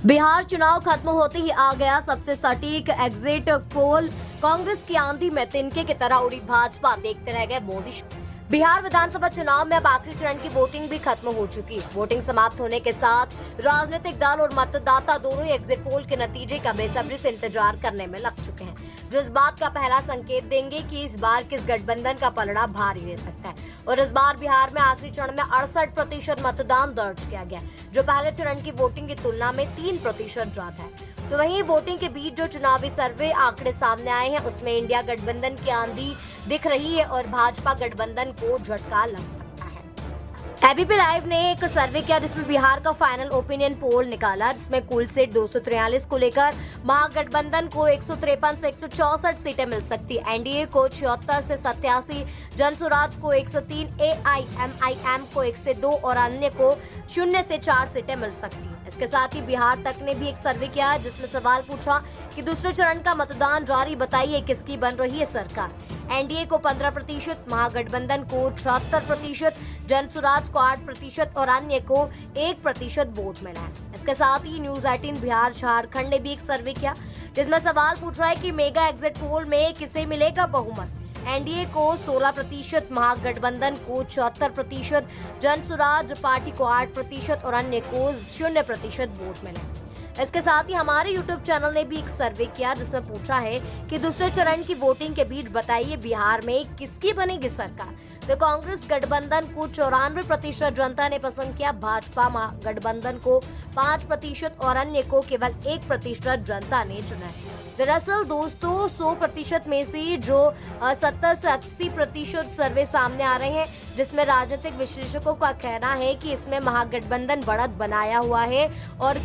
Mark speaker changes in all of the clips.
Speaker 1: बिहार चुनाव खत्म होते ही आ गया सबसे सटीक एग्जिट पोल। कांग्रेस की आंधी में तिनके की तरह उड़ी भाजपा, देखते रह गए मोदी। बिहार विधानसभा चुनाव में अब आखिरी चरण की वोटिंग भी खत्म हो चुकी है। वोटिंग समाप्त होने के साथ राजनीतिक दल और मतदाता दोनों ही एग्जिट पोल के नतीजे का बेसब्री से इंतजार करने में लग चुके हैं, जो इस बात का पहला संकेत देंगे कि इस बार किस गठबंधन का पलड़ा भारी रह सकता है। और इस बार बिहार में आखिरी चरण में 68% मतदान दर्ज किया गया, जो पहले चरण की वोटिंग की तुलना में 3% ज्यादा है। तो वहीं वोटिंग के बीच जो चुनावी सर्वे आंकड़े सामने आए हैं, उसमें इंडिया गठबंधन की आंधी दिख रही है और भाजपा गठबंधन को झटका लग सकता है। एबीपी लाइव ने एक सर्वे किया जिसमें बिहार का फाइनल ओपिनियन पोल निकाला, जिसमें कुल सीट 243 को लेकर महागठबंधन को 153 से 164 सीटें मिल सकती है, एनडीए को 76 से 87, जनसुराज को 103, एआईएमआईएम को 1 से 2 और अन्य को 0 से 4 सीटें मिल सकती है। इसके साथ ही बिहार तक ने भी एक सर्वे किया जिसमें सवाल पूछा कि दूसरे चरण का मतदान जारी, बताइए किसकी बन रही है सरकार। एनडीए को 15%, महागठबंधन को 76%, जनसुराज को 8% और अन्य को 1% वोट मिला है। इसके साथ ही न्यूज 18 बिहार झारखंड ने भी एक सर्वे किया जिसमें सवाल पूछ रहा है कि मेगा एग्जिट पोल में किसे मिलेगा बहुमत। एनडीए को 16%, महागठबंधन को 74%, जनसुराज पार्टी को 8% और अन्य को 0% वोट मिले। इसके साथ ही हमारे YouTube चैनल ने भी एक सर्वे किया जिसमें पूछा है कि दूसरे चरण की वोटिंग के बीच बताइए बिहार में किसकी बनेगी सरकार। तो कांग्रेस गठबंधन को 94% जनता ने पसंद किया, भाजपा गठबंधन को 5% और अन्य को केवल 1% जनता ने चुना है। दरअसल दोस्तों 100% में से जो 70 से 80% सर्वे सामने आ रहे हैं, जिसमें राजनीतिक विश्लेषकों का कहना है कि इसमें महागठबंधन बढ़त बनाया हुआ है और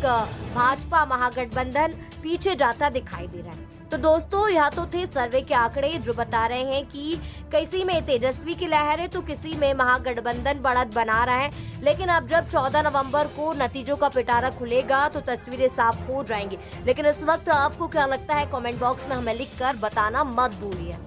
Speaker 1: भाजपा महागठबंधन पीछे जाता दिखाई दे रहा है। तो दोस्तों यह तो थे सर्वे के आंकड़े जो बता रहे हैं कि किसी में तेजस्वी की लहर है तो किसी में महागठबंधन बढ़त बना रहा है। लेकिन अब जब 14 नवंबर को नतीजों का पिटारा खुलेगा तो तस्वीरें साफ हो जाएंगी। लेकिन इस वक्त आपको क्या लगता है, कमेंट बॉक्स में हमें लिखकर बताना मत भूलिए।